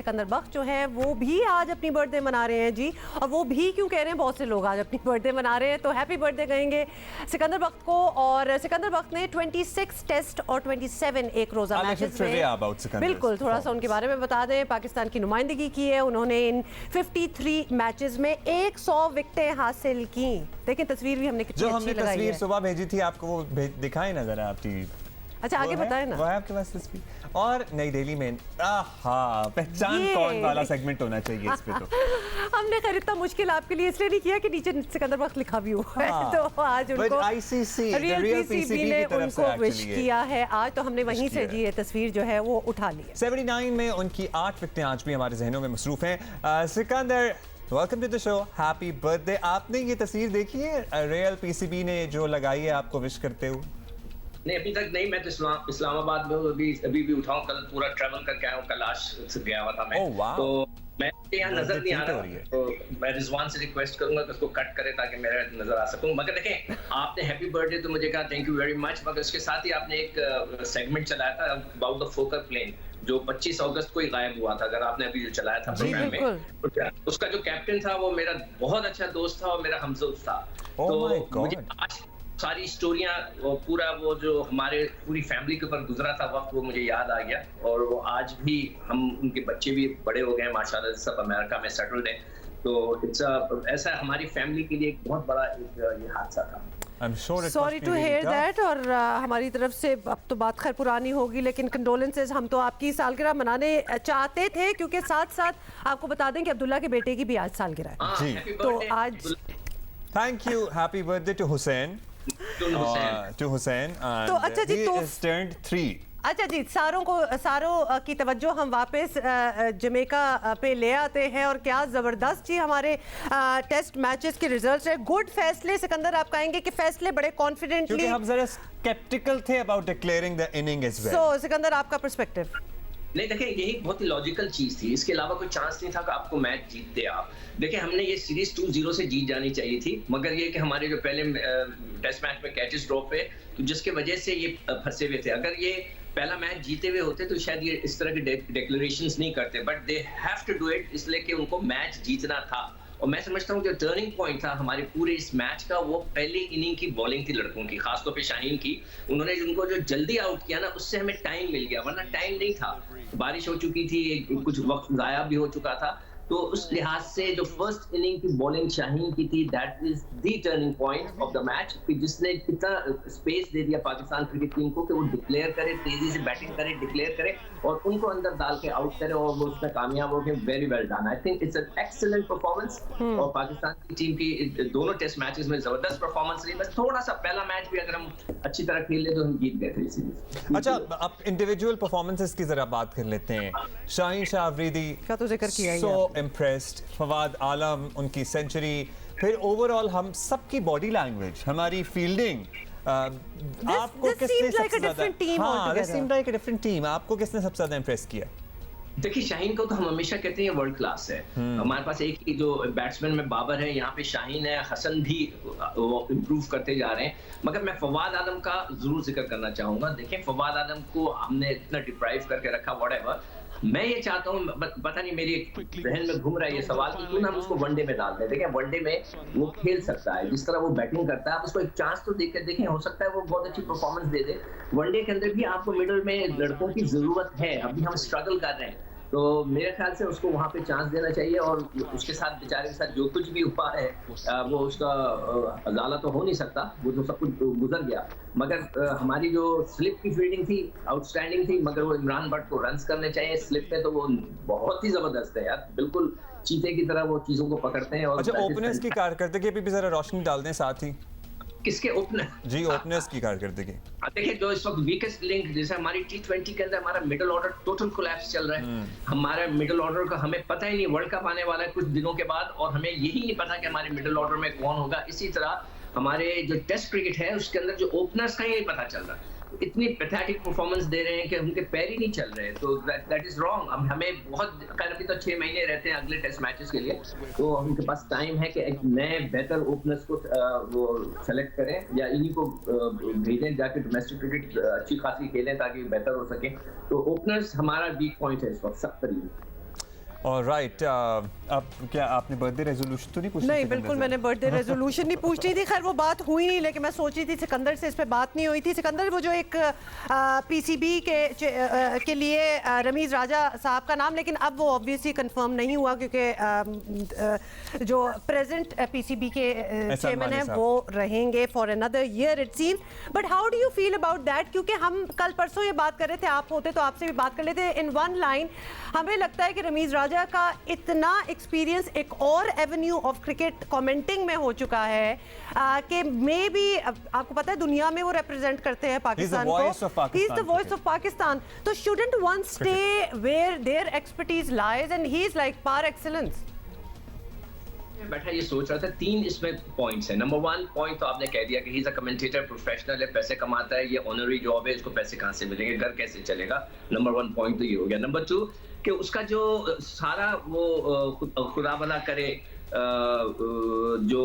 सिकंदर बख्श जो है वो भी आज अपनी बर्थडे मना रहे हैं जी। और वो भी क्यों कह रहे हैं, बहुत से लोग आज अपनी बर्थडे मना रहे हैं, तो हैप्पी बर्थडे कहेंगे सिकंदर बख्श को। और सिकंदर बख्श ने 26 टेस्ट और 27 एक रोज़ा मैचेस में, बिल्कुल थोड़ा सा उनके बारे में बता दें, पाकिस्तान की नुमाइंदगी की है उन्होंने इन 53 मैचेस में 100 विकेटें हासिल की। देखें तस्वीर भी हमने कितनी जो अच्छी हमने लगाई तस्वीर है। सुबह भेजी थी आपको, वो दिखाए ना जरा आप टीवी। अच्छा आगे बताएं ना। वो है आपके पास तस्वीर। और नई दिल्ली में पहचान कौन वाला सेगमेंट होना चाहिए इस पे तो। हमने खैर इतना मुश्किल आपके लिए इसलिए नहीं किया कि नीचे सिकंदर बख्श लिखा भी हुआ है, तो आज उनको ICC रियल पीसीबी ने उनको विश किया है आज, तो हमने वहीं से जी ये तस्वीर जो है वो उठा ली है। 79 में उनकी 8 विकेटें आज भी हमारे जहनों में मसरूफ हैं। Sikandar, welcome to the show, happy birthday. आपने ये तस्वीर देखी है रियल पीसीबी ने जो लगाई है आपको विश करते हुए? नहीं, अभी तक नहीं। मैं तो इस्लामाबाद में अभी भी उठाऊं, कल पूरा ट्रैवल करके आया हूं, कल आज गया हुआ था मैं। तो मैं यहाँ नजर नहीं आ रहा, तो मैं रिजवान से रिक्वेस्ट करूंगा कि उसको कट करे ताकि मेरा नजर आ सकूं। मगर देखें, आपने हैप्पी बर्थडे तो मुझे कहा, थैंक यू वेरी मच, मगर उसके साथ ही आपने एक सेगमेंट चलाया था अबाउट द फोकर प्लेन जो 25 अगस्त को ही गायब हुआ था। अगर आपने अभी जो चलाया था प्रोग्राम में, उसका जो कैप्टन था वो मेरा बहुत अच्छा दोस्त था और मेरा हमदोस्त था। तो मुझे आज सारी स्टोरियां, पूरा वो जो हमारे पूरी फैमिली के ऊपर गुजरा था वक्त, वो मुझे याद आ गया। और वो आज भी हम, उनके बच्चे भी बड़े हो गए माशाल्लाह, सब अमेरिका में सेटल्ड हैं। तो ऐसा हमारी फैमिली के लिए एक बहुत बड़ा ये हादसा था। Sorry to hear that. और हमारी तरफ से अब तो बात खैर पुरानी होगी, लेकिन कंडोलेंसेज। हम तो आपकी सालगिरह मनाने चाहते थे, क्योंकि साथ साथ आपको बता दें कि अब्दुल्ला के बेटे की भी आज सालगिरह है। तो आज thank you, happy birthday to Hussain. to Hussein, तो अच्छा जी, तो turned 3। अच्छा जी, सारों की तवज्जो हम वापस जमैका पे ले आते हैं। और क्या ज़बरदस्त जी हमारे टेस्ट मैचेस के रिजल्ट्स है। गुड फैसले सिकंदर, आप कहेंगे कि फैसले बड़े कॉन्फिडेंटली, क्योंकि हम जरा स्केप्टिकल थे about declaring the inning as well. So Sikandar, आपका पर्सपेक्टिव? नहीं, देखिए यही बहुत ही लॉजिकल चीज थी, इसके अलावा कोई चांस नहीं था कि आपको मैच जीतते आप। देखिए हमने ये सीरीज 2-0 से जीत जानी चाहिए थी, मगर ये कि हमारे जो पहले टेस्ट मैच में कैचेस ड्रॉप हुए, तो जिसके वजह से ये फंसे हुए थे। अगर ये पहला मैच जीते हुए होते तो शायद ये इस तरह के डिक्लेरेशंस नहीं करते, but they have to do it, इसलिए कि उनको मैच जीतना था। और मैं समझता हूँ जो टर्निंग पॉइंट था हमारे पूरे इस मैच का, वो पहली इनिंग की बॉलिंग थी लड़कों की, खासतौर पे शाहीन की। उन्होंने उनको जो जल्दी आउट किया ना, उससे हमें टाइम मिल गया, वरना टाइम नहीं था, बारिश हो चुकी थी, कुछ वक्त जाया भी हो चुका था। तो उस लिहाज से जो फर्स्ट इनिंग की बॉलिंग शाहीन की थी, that is the turning point of the match, जिसने कितना स्पेस दे दिया पाकिस्तान क्रिकेट टीम को कि वो डिक्लेयर करे, तेजी से बैटिंग करे, डिक्लेयर करे और उनको अंदर डाल के आउट करे, और वो उसमें कामयाब हो गए। Very well done, I think it's an excellent performance. और पाकिस्तान की टीम की दोनों टेस्ट मैचेस में जबरदस्त परफॉर्मेंस रही। बस थोड़ा सा पहला मैच भी अगर हम अच्छी तरह खेल ले तो हम जीत गए थे सीरीज। अच्छा, अब इंडिविजुअल परफॉर्मेंसेस की जरा बात कर लेते हैं। शाहीन शाह अफरीदी का तो जिक्र किया ही है, इम्प्रेस्ड, फवाद आलम उनकी सेंचुरी, फिर ओवरऑल हम सबकी बॉडी लैंग्वेज, हमारी फील्डिंग, आपको किसने सबसे ज्यादा डिफरेंट टीम, आपको किसने सबसे ज्यादा इम्प्रेस किया? देखिए शाहीन को तो हम हमेशा कहते हैं वर्ल्ड क्लास है। हमारे पास एक ही जो बैट्समैन में बाबर है, यहाँ पे शाहीन है, हसन भी वो इम्प्रूव करते जा रहे हैं। मगर मैं फवाद आलम का जरूर जिक्र करना चाहूंगा। देखिए फवाद आलम को हमने इतना डिप्राइव करके रखा, व्हाटएवर। मैं ये चाहता हूँ, पता नहीं मेरी जहन में घूम रहा है ये सवाल कि क्यों ना हम उसको वनडे में डाल दें। देखिए वनडे में वो खेल सकता है, जिस तरह वो बैटिंग करता है, आप उसको एक चांस तो देखें, हो सकता है वो बहुत अच्छी परफॉर्मेंस दे दे। वनडे के अंदर भी आपको मिडल में लड़कों की जरूरत है, अभी हम स्ट्रगल कर रहे हैं, तो मेरे ख्याल से उसको वहाँ पे चांस देना चाहिए। और उसके साथ बेचारे के साथ जो कुछ भी हुआ है, वो उसका अजाला तो हो नहीं सकता, वो तो सब कुछ गुजर गया। मगर हमारी जो स्लिप की फील्डिंग थी आउटस्टैंडिंग थी, मगर वो इमरान भट्ट को रन्स करने चाहिए स्लिप पे, तो वो बहुत ही जबरदस्त है यार, बिल्कुल चीते की तरह वो चीजों को पकड़ते हैं। और अच्छा, ओपनर्स की कारकर्दगी पे भी जरा रोशनी डाल दें साथ ही। किसके ओपनर? जी, ओपनर्स की कारकर्दगी। देखिए जो इस वक्त वीकेस्ट लिंक, जैसे हमारी T20 के अंदर हमारा मिडिल ऑर्डर टोटल कोलैप्स चल रहा है। हमारा मिडिल ऑर्डर का हमें पता ही नहीं, वर्ल्ड कप आने वाला है कुछ दिनों के बाद, और हमें यही नहीं पता कि हमारे मिडिल ऑर्डर में कौन होगा। इसी तरह हमारे जो टेस्ट क्रिकेट है उसके अंदर जो ओपनर्स का ही नहीं पता चल रहा। इतनी पैथेटिक परफॉर्मेंस दे रहे हैं कि उनके पैर ही नहीं चल रहे, तो दैट इज रॉन्ग। अब हमें बहुत, अभी तो 6 महीने रहते हैं अगले टेस्ट मैचेस के लिए, तो उनके पास टाइम है कि एक नए बेहतर ओपनर्स को वो सेलेक्ट करें, या इन्हीं को भेजें जाके डोमेस्टिक क्रिकेट अच्छी खासी खेलें ताकि बेहतर हो सके। तो ओपनर्स हमारा वीक पॉइंट है इस वक्त सब तरीके। और राइट, अब क्या आपने बर्थडे रेजोल्यूशन तो नहीं पूछा? नहीं, बिल्कुल मैंने बर्थडे रेजोल्यूशन नहीं पूछनी थी। खैर वो बात हुई नहीं, लेकिन मैं सोच रही थी सिकंदर से इस पे बात नहीं हुई थी। सिकंदर, वो जो एक पीसीबी के लिए रमीज़ राजा साहब का नाम, लेकिन अब वो ऑब्वियसली कंफर्म नहीं हुआ क्योंकि जो प्रेजेंट पीसीबी के चेयरमैन हैं वो रहेंगे for another year it seem. But how do you feel about that? क्योंकि हम कल परसों ये बात कर रहे थे, आप होते तो आपसे भी बात कर लेते। इन वन लाइन हमें लगता है कि रमीज़ राजा का इतना एक्सपीरियंस एक और एवेन्यू ऑफ क्रिकेट कमेंटिंग में हो चुका है कि मे बी, आपको पता है दुनिया में वो रिप्रेजेंट करते हैं पाकिस्तान को, he is the voice of Pakistan. तो shouldn't one stay where there expertise lies and he is like par excellence? बैठा ये सोच रहा था, 3 इसमें पॉइंट्स है। नंबर 1 पॉइंट तो आपने कह दिया कि he is a commentator, professional है, पैसे कमाता है, ये ऑनरी जॉब है, इसको पैसे कहाँ से मिलेंगे, घर कैसे चलेगा। नंबर 1 पॉइंट तो ये हो गया। नंबर 2 कि उसका जो सारा वो खुदा भला करे जो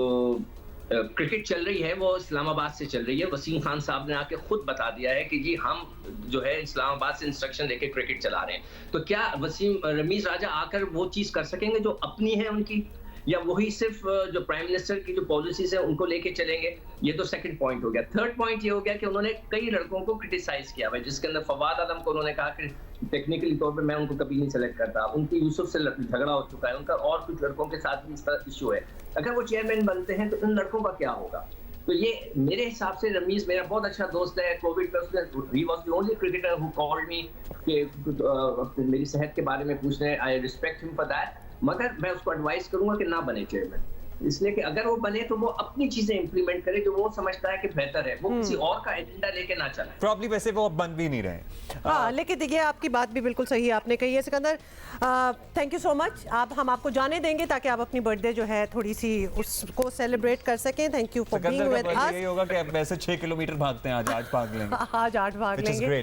क्रिकेट चल रही है वो इस्लामाबाद से चल रही है। वसीम खान साहब ने आके खुद बता दिया है कि जी हम जो है इस्लामाबाद से इंस्ट्रक्शन लेके क्रिकेट चला रहे हैं। तो क्या रमीज़ राजा आकर वो चीज कर सकेंगे जो अपनी है उनकी, या वही सिर्फ जो प्राइम मिनिस्टर की जो पॉलिसीज है उनको लेके चलेंगे? ये तो सेकंड पॉइंट हो गया। थर्ड पॉइंट ये हो गया कि उन्होंने कई लड़कों को क्रिटिसाइज किया है, जिसके अंदर फवाद आलम को उन्होंने कहा कि टेक्निकली तौर पे मैं उनको कभी नहीं सेलेक्ट करता, उनकी यूसुफ से झगड़ा हो चुका है उनका, और कुछ लड़कों के साथ भी इसका इशू है। अगर वो चेयरमैन बनते हैं तो उन लड़कों का क्या होगा? तो ये मेरे हिसाब से रमीज मेरा बहुत अच्छा दोस्त है। कोविड में उसने he was the only cricketer who called me कि मेरी सेहत के बारे में पूछने। I respect him for that, मगर मैं उसको एडवाइस करूंगा कि ना बने चेयरमैन, इसलिए कि अगर वो बने तो वो अपनी चीजें इंप्लीमेंट करे जो वो समझता है कि बेहतर है, वो किसी और का एजेंडा लेके ना चले। प्रॉब्ली वैसे वो अब बन भी नहीं रहे। हाँ, लेकिन देखिए आपकी बात भी बिल्कुल सही आपने कही है Sikandar. Thank you so much. हम आपको जाने देंगे ताकि आप अपनी बर्थडे जो है थोड़ी सी उसको सेलिब्रेट कर सकें। Thank you for being with us. यही होगा कि अब वैसे 6 किलोमीटर भागते हैं, आज भाग लेंगे। आज 8 भाग लेंगे।